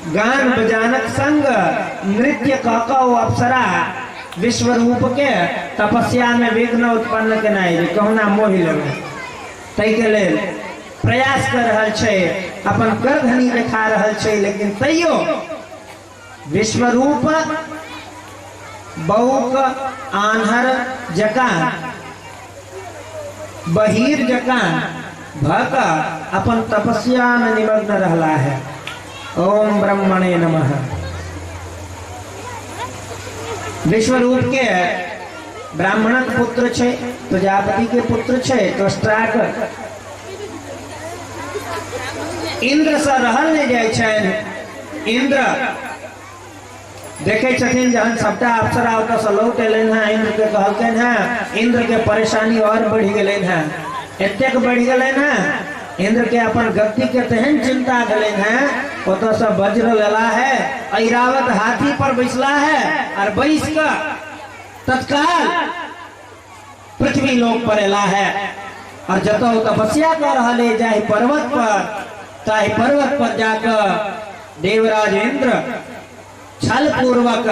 गान बजानक संग नृत्य कौ अप्सरा विश्व रूप के तपस्या में विघ्न उत्पन्न केनाई कहना मोहि लगे तई के लेल प्रयास कर रहल छे, अपन करधनी देखा रहल छे, लेकिन तैयो विश्वरूप बौक आन्हर जका बहिर जका भक अपन तपस्या में निमग्न रहला है। ओम ब्रह्मणे नमः। विश्वरूप के ब्राह्मणक पुत्र छे, प्रजापति के पुत्र छे, त्वष्टाक इंद्र से रहल नहीं जाय छन। इंद्र देखे छथिन जहन सबटा अप्सरा ओतऽ से लौट एलन है, इंद्र के कहलकन है, इंद्र के परेशानी और बढ़ गेलन है, एतेक बढ़ गेलन है इंद्र के अपन गति के तेहन चिंता गलन है, ओतऽ से वज्र लेला है, ऐरावत हाथी पर बैसला है और बैस का तत्काल पृथ्वी लोक पर एला है और जतो तपस्या कर रहले जाहि पर्वत पर, ताहि पर्वत पर जाकर देवराज इंद्र छल पूर्वक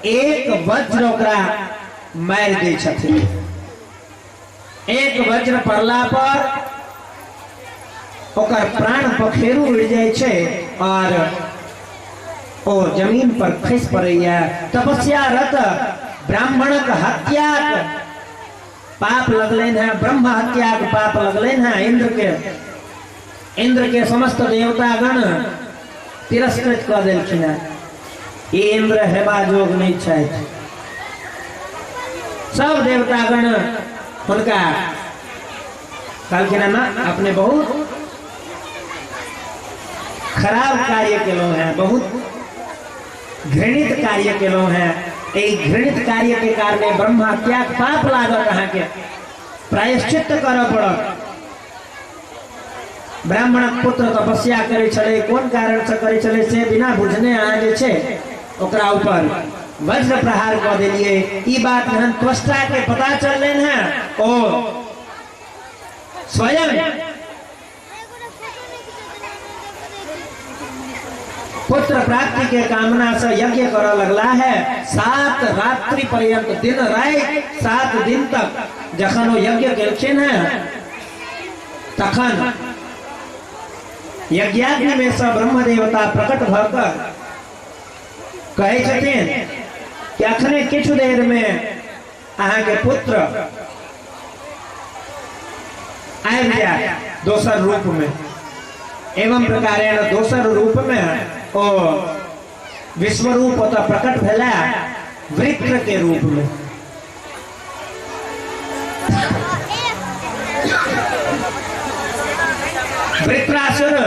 एक वज्र ओकरा मार दै छथिन। एक वज्र पड़ला पर ओकर प्राण पखेरु उड़ जाय छे और ओ जमीन पर खस पड़ैया। तपस्यारत ब्राह्मणक हत्याक पाप लगलन है, ब्रह्म हत्याक पाप लगलन है इंद्र के समस्त देवतागण तिरस्कृत कर देलखिन है। ये इंद्र हेबा जोग नहीं छथि। सब देवतागण हुनका कहलखिन ना अपने बहुत खराब कार्य केलो है, बहुत घृणित कार्य केलो है। एक घृणित कार्य के कारण ब्रह्म हत्या पाप लागल, अहाँ के प्रायश्चित करऽ पड़त। ब्राह्मणक पुत्र तपस्या करे छले, कोन कारण से करे छले से बिना बुझने अहाँ जे छे ओकरा ऊपर वज्र प्रहार कर देलिए। ई बात जहन त्वष्टा के पता चलन है, ओ स्वयं पुत्र प्राप्ति के कामना से यज्ञ करऽ लगला है। 7 रात्रि पर्यंत दिन रात 7 दिन तक जखन वो यज्ञ केलखिन है, तखन यज्ञाग्नि में सब ब्रह्म देवता प्रकट भकर कहे छथिन कि अखने किछु देर में अहाँ के पुत्र आबि जायत दोसर रूप में। एवं प्रकारेण दोसर रूप में ओ विश्वरूप ओतऽ प्रकट भेला वृक्र के रूप में। वृत्रासुर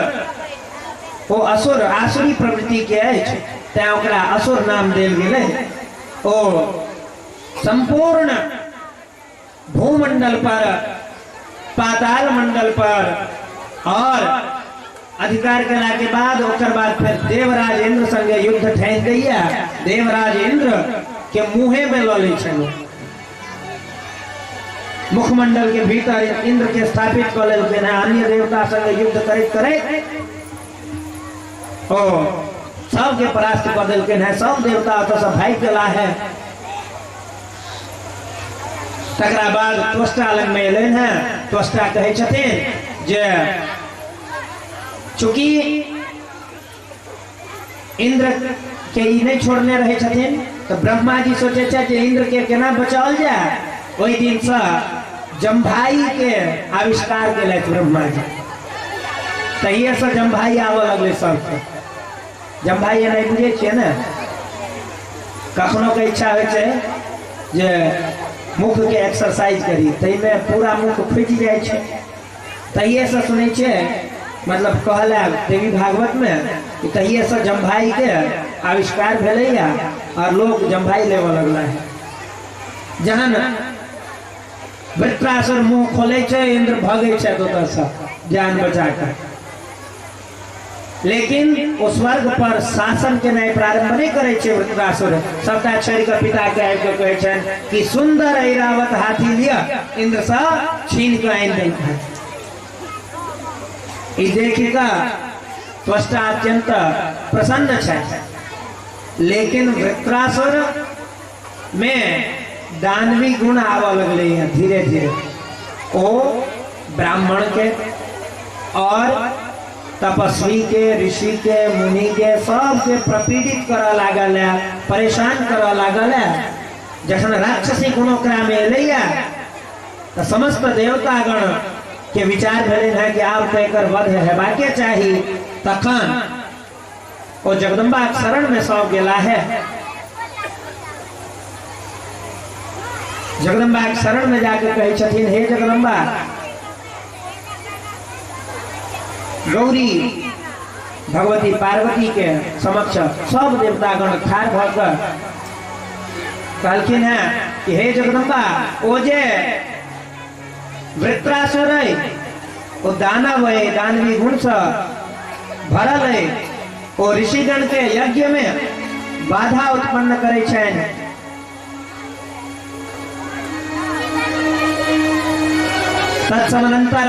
ओ असुर आसुरी प्रवृत्ति के अछि, तें ओकरा असुर नाम देल गेलै। ओ संपूर्ण भूमंडल पर, पाताल मंडल पर और अधिकार करला के बाद ओकर बाद फिर देवराज इंद्र संगे युद्ध ठानि दैया। देवराज इंद्र के मुँहे में लऽ लै छल, मुखमंडल के भीतर इंद्र के स्थापित कर लेलखिन है। अन्य देवता संगे युद्ध करैत करैत ओ सबके परास्त कर देलखिन है। सब देवता ओतऽ से भागि गेला है। तकरा बाद त्वष्टा लग में एलन है। त्वष्टा कहे छथिन जे चूंकि इंद्र के ई नहीं छोड़ने रहे छथिन, तो ब्रह्मा जी सोचे छे जे इंद्र के केना बचाओल जाए। ओहि दिन से जम्भाई के आविष्कार केले ब्रह्मा जी। तहिए से जम्भाई आवे लगले सबके। जम्भाई नहीं बुझे छे ना, कखनो के इच्छा हो छे जे मुख के एक्सरसाइज करी, तई में पूरा मुख फुट जाए छे। तहिए से सुने छे, मतलब कहला देवी भागवत में कि तहिए से जम्भाई के आविष्कार भेलैया और लोग जम्भाई लेवे लगला है। जहन वृत्रासुर मुंह खोले छे, इंद्र भागे छे ओतऽ से जान बचा कर, लेकिन उस स्वर्ग पर शासन के नए प्रारंभ नहीं करे छे। वृत्रासुर सबटा छोड़ के पिता के आबि के कहे छन कि सुंदर ऐरावत हाथी लिया, इंद्र से छीन के आनि दै। ई देखिका त्वष्टा अत्यंत प्रसन्न है, लेकिन वृत्रासुर में दानवी गुण आवा लगले हैं धीरे धीरे। ओ ब्राह्मण के और तपस्वी के, ऋषि के, मुनि के सब के प्रपीड़ित करा लागल है, परेशान करा लागल है। जखन राक्षसी गुण में एलैया तो समस्त देवतागण के विचार भेले है कि आब तो एकर वध हेबाके चाही। तखन ओ जगदम्बा शरण में सब गेला है। जगदम्बा शरण में जाकर कहे छथिन, हे जगदम्बा, गौरी भगवती पार्वती के समक्ष सब देवतागण ठाड़ भकर कहलखिन है कि हे जगदम्बा, ओ जे वृत्रासुर है, ओ दानव है, दानवी गुण से भरल है, ओ ऋषिगण के यज्ञ में बाधा उत्पन्न करे छन। तत्समनंतर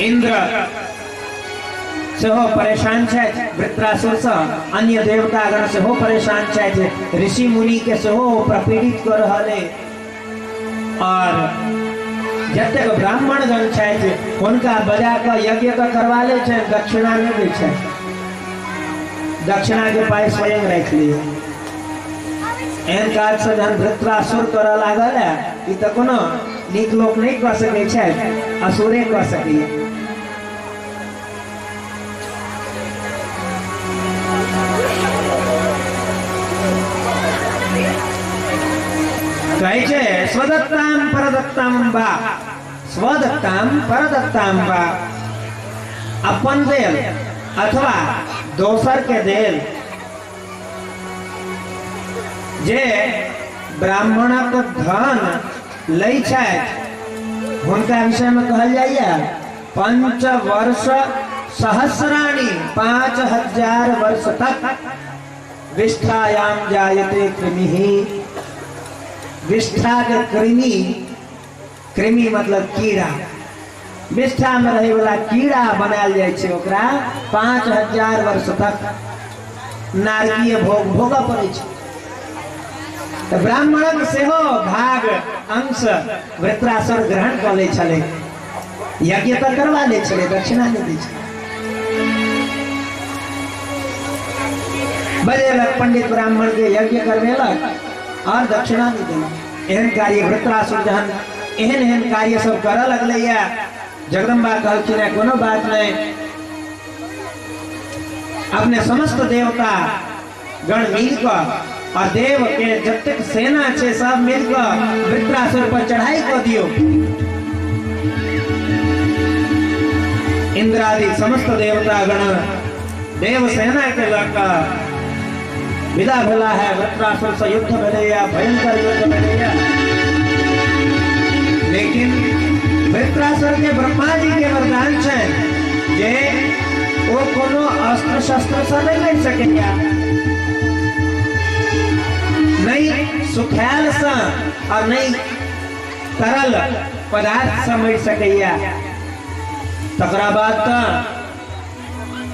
इंद्र से हो परेशान है, वृत्रासुर से अन्य देवतागण से हो परेशान है, ऋषि मुनि के से हो प्रपीड़ित कर रहे और जते ब्राह्मण गण है उनका बजा कर यज्ञ का करवा ले, दक्षिणा में भी है, दक्षिणा के पास स्वयं रख लिए। एहन काज से जहन वृत्रासुर कर लागल है, ई तो कोनो नीक लोक नहीं कर सके छै, असुरे कर सके। कहे छे स्वदत्ताम परदत्ताम बा, स्वदत्ताम परदत्ताम बा, अपन देल अथवा दोसर के देल जे ब्राह्मणक धन लई छै हुनका विषय में कहल जाइए पंच वर्ष सहस्राणी, 5000 वर्ष तक विष्ठायाम जायते कृमि। विष्ठा के कृमि, कृमि मतलब कीड़ा, विष्ठा में रहे वाला कीड़ा बनायल जाय छै, ओकरा 5000 वर्ष तक नारकीय भोग भोग पड़े छै। तो ब्राह्मणक सेहो भाग अंश वृत्रासुर ग्रहण कर ले छले, यज्ञ तो करवा ले छले, दक्षिणा नहीं दी छले। बजेलक पंडित ब्राह्मण के यज्ञ करवेलक और दक्षिणा नहीं देलक। एहन कार्य वृत्रासुर जहन एहन एहन कार्य सब कर लगले या जगदम्बा कहलखिन कोनो बात नहीं, अपने समस्त देवता गण मिलकर और देव के जब तक सेना छे सब मिलकर वृत्रासुर पर चढ़ाई कर दियो। इंद्रादि समस्त देवता गण देव सेना के लड़का विदा भेला है। वृत्रासुर से युद्ध भेलैया, भयंकर युद्ध भेलैया, लेकिन वृत्रासुर के ब्रह्मा जी के वरदान छै जे वो कोनो अस्त्र शस्त्र से नहीं लड़ सकेया, नहीं सुखायल से और नहीं तरल पदार्थ से मर सकैया। तकरा बाद तो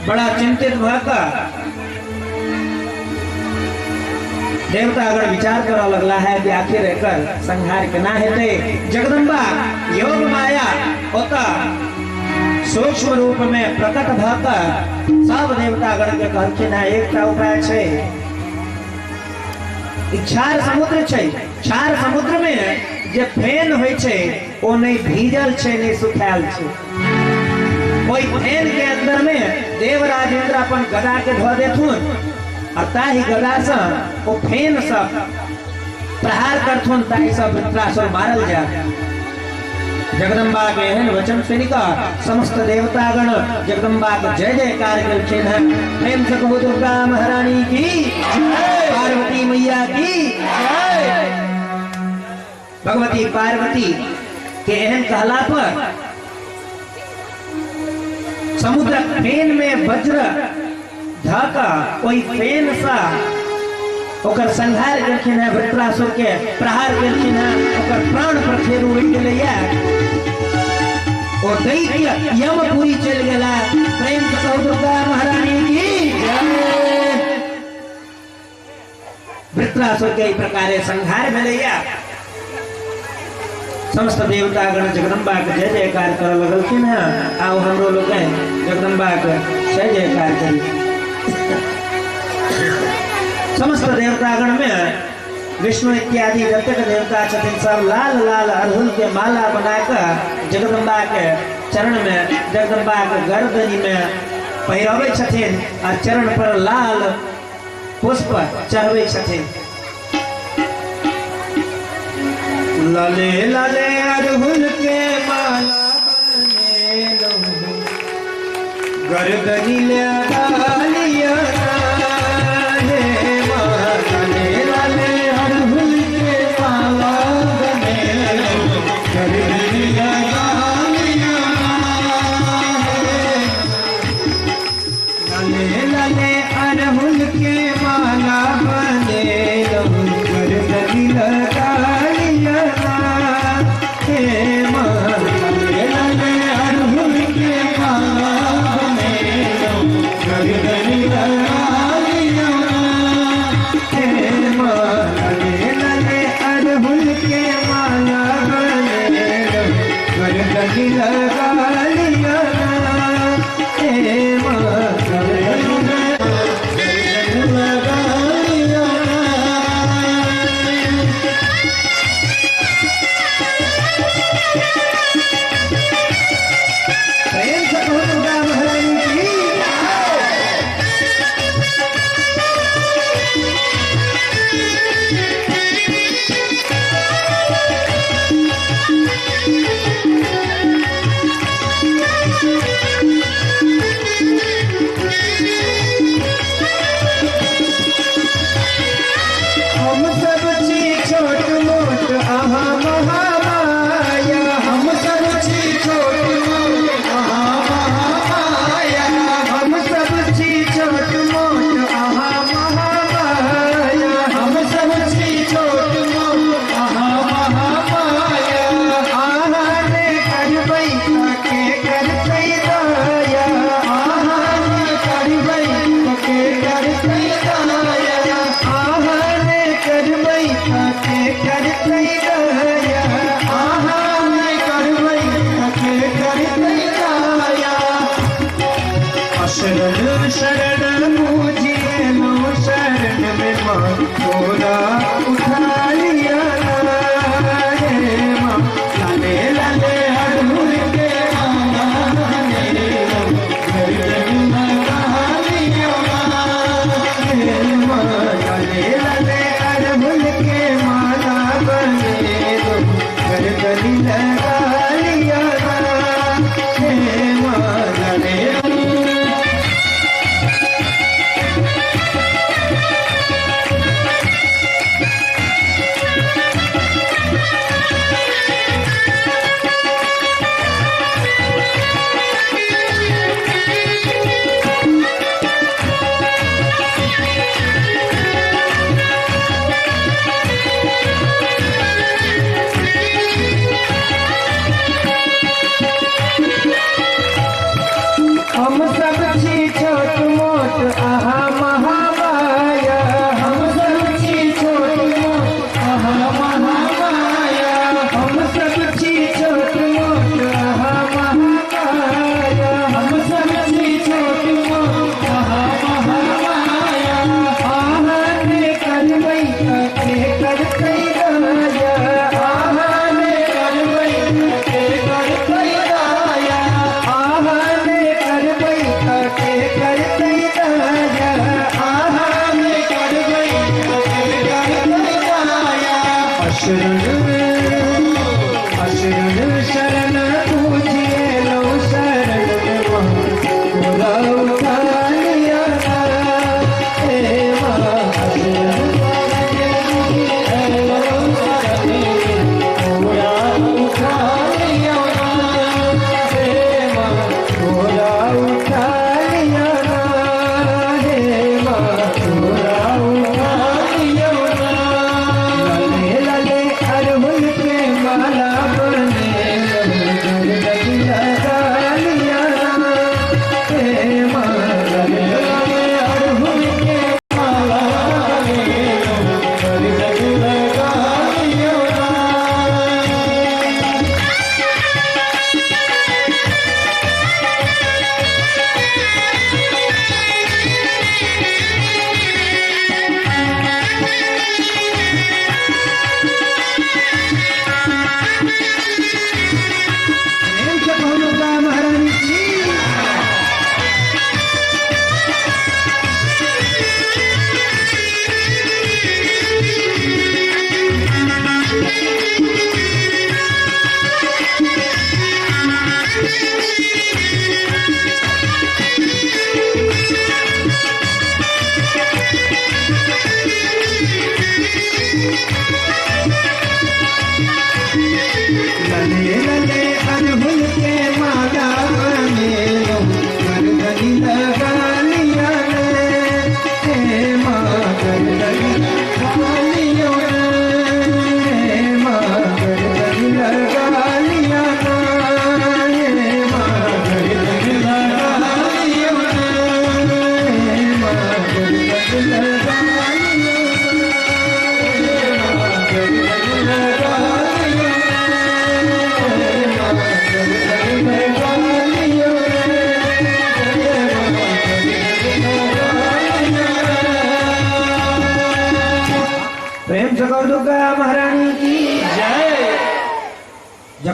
बड़ा चिंतित भकर देवतागण विचार कर लगला है कि आखिर एकर संहार केना हेते। जगदम्बा योग माया होता सूक्ष्म रूप में प्रकट भकर सब देवतागण के कहलखिन है एकटा उपाय छै, क्षार समुद्र छै, क्षार समुद्र में जे फेन होय छै ओ नहीं भीजल छै नहीं सुखायल छै, ओई फेन के अंदर में देवराज इंद्र अपन गदा के धो देथुन और ताही गदा से ओ फेन सब प्रहार करथुन ताही सब वृत्रासुर मारल जाए। जगदम्बा के एहन वचन सुनिकर समस्त देवतागण जगदम्बा के जय जयकार करछिन है। प्रेम से कहो दुर्गा महारानी की जय, पार्वती मैया की जय। भगवती पार्वती के एहन कहला पर समुद्र फेन में वज्र धका कोई फेन सा ओकर संहार करखिन है, वृत्रासुर के प्रहार करखिन है, ओकर प्राण पर फेर उड़ गेलैया। ओ दैत्य यमपुरी चल गेला। प्रेम से कहू दुर्गा महारानी की जय। वृत्रासुर के प्रकारे संहार भेलैया। समस्त देवतागण जगदम्बा के जय जयकार कर लगलखिन है। आओ हमरो लोग जगदम्बा के जय जयकार करी। समस्त देवतागण में विष्णु इत्यादि जतक देवता छथिन सब लाल लाल अड़हुल के माला बनाकर जगदम्बा के चरण में, जगदम्बा के गर्दनी में पहिरावे छथिन और चरण पर लाल पुष्प चढ़वे छथिन। लाले लाले अड़हुल के माला बने लहु, गर्दनी ले डालिया शरण मुझे नो शरण में थोड़ा उठा लिया रे माँ। लाले लाले अड़हुल के माला बने गर्दनी लगा लिया रे माँ। लाले लाले अड़हुल के माला बने गर्दनी लगा लिया रे माँ। लाले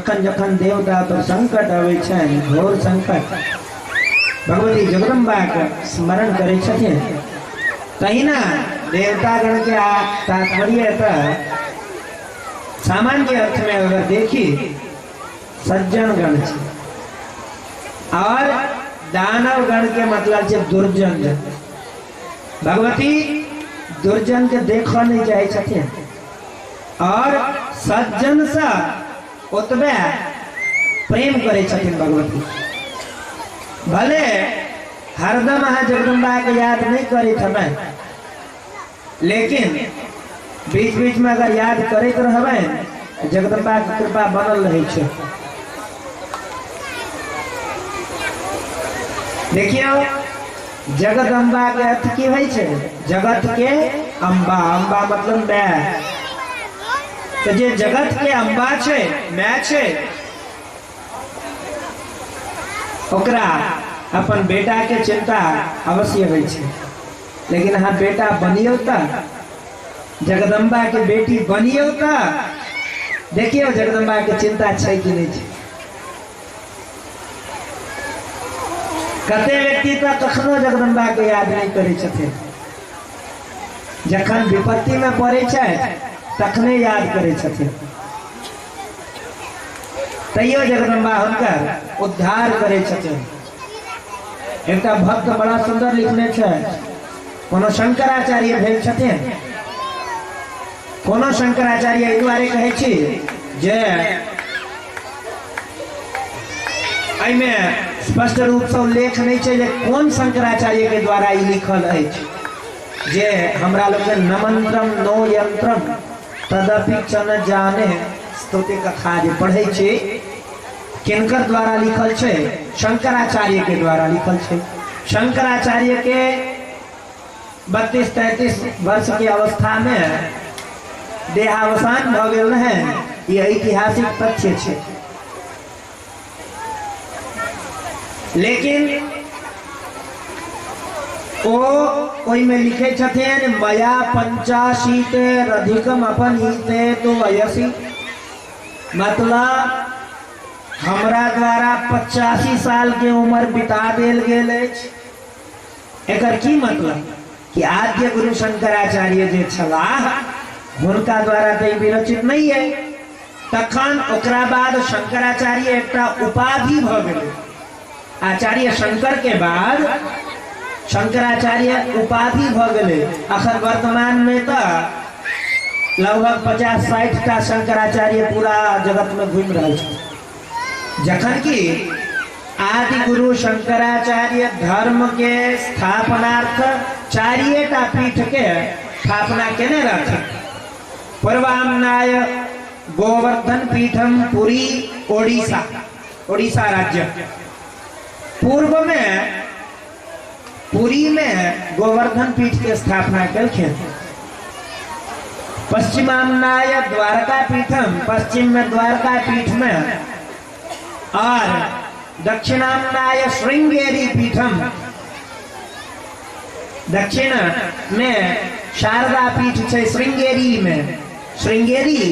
जखन जखन देवता पर संकट आवे छनि, घोर संकट, भगवती जगदम्बा के स्मरण करे छथिन। तहिना देवतागण के तात्पर्य त सामान्य अर्थ में अगर देखी सज्जन गण छे, और दानव गण के मतलब छे दुर्जन गण। भगवती दुर्जन के देखो नहीं जाए छथिन, और सज्जन से ओतबे प्रेम करे छथिन भगवती। भले हरदम अहाँ जगदम्बा के याद नहीं करत हमें, लेकिन बीच बीच में अगर याद करते रहबे, जगदम्बा की कृपा बनल रहे छे। देखियो जगदम्बा के अर्थ की होय छे? जगत के अम्बा। अम्बा मतलब माय। तो जे जगत के अम्बा छे, माय छे, ओकरा अपन बेटा के चिंता अवश्य होय छे। लेकिन अहाँ बेटा बनियो त, जगदम्बा के बेटी बनियो त देखियो जगदम्बा के चिंता छे कि नहीं छे। कते व्यक्ति तो कखनो जगदम्बा के याद नहीं करे छथिन, जखन विपत्ति में पड़े छे तखने याद करे छथिन। तैयो जगदम्बा हुनकर उद्धार करे छथिन। एकटा भक्त बड़ा सुंदर लिखने छे, कोनो शंकराचार्य भेल छथिन। कोनो शंकराचार्य एहि दुआरे कहै छी जे एहिमे स्पष्ट रूप से उल्लेख नहीं है जे कौन शंकराचार्य के द्वारा ई लिखल अछि जे हमरा लोग न मंत्रम नो यंत्रम तदपि च न जाने स्तुति कथा जे पढ़े छी, किनकर द्वारा लिखल छे? शंकराचार्य के द्वारा लिखल छे। शंकराचार्य के 32-33 वर्ष की अवस्था में देहावसान भ गेल रहे। ये ऐतिहासिक तथ्य छे। लेकिन ओई में लिखे छथिन, मया 85 अधिकम अपनीते तो वयसी। मतलब हमरा द्वारा 85 साल के उम्र बिता देल गेल अछि। एकर की मतलब कि आद्य गुरु शंकराचार्य जे छलाह हुनका द्वारा तो विरचित नहीं है। तखन ओकरा बाद शंकराचार्य एकटा उपाधि भ गेलै। आचार्य शंकर के बाद शंकराचार्य उपाधि भ गेलै। अखन वर्तमान में तो लगभग 50-60 टा शंकराचार्य पूरा जगत में घूम रहा है। जखन कि आदि गुरु शंकराचार्य धर्म के स्थापनार्थ 4टा पीठ के स्थापना केने रहथिन। पूर्वामनाय गोवर्धन पीठम पुरी ओडिशा, ओडिशा राज्य। पूर्व में पुरी में गोवर्धन पीठ के स्थापना कलखिन। पश्चिमामनाय द्वारका पीठम, पश्चिम में द्वारका पीठ में, और दक्षिणामनाय श्रृंगेरी पीठम, दक्षिण में शारदा पीठ है श्रृंगेरी में। श्रृंगेरी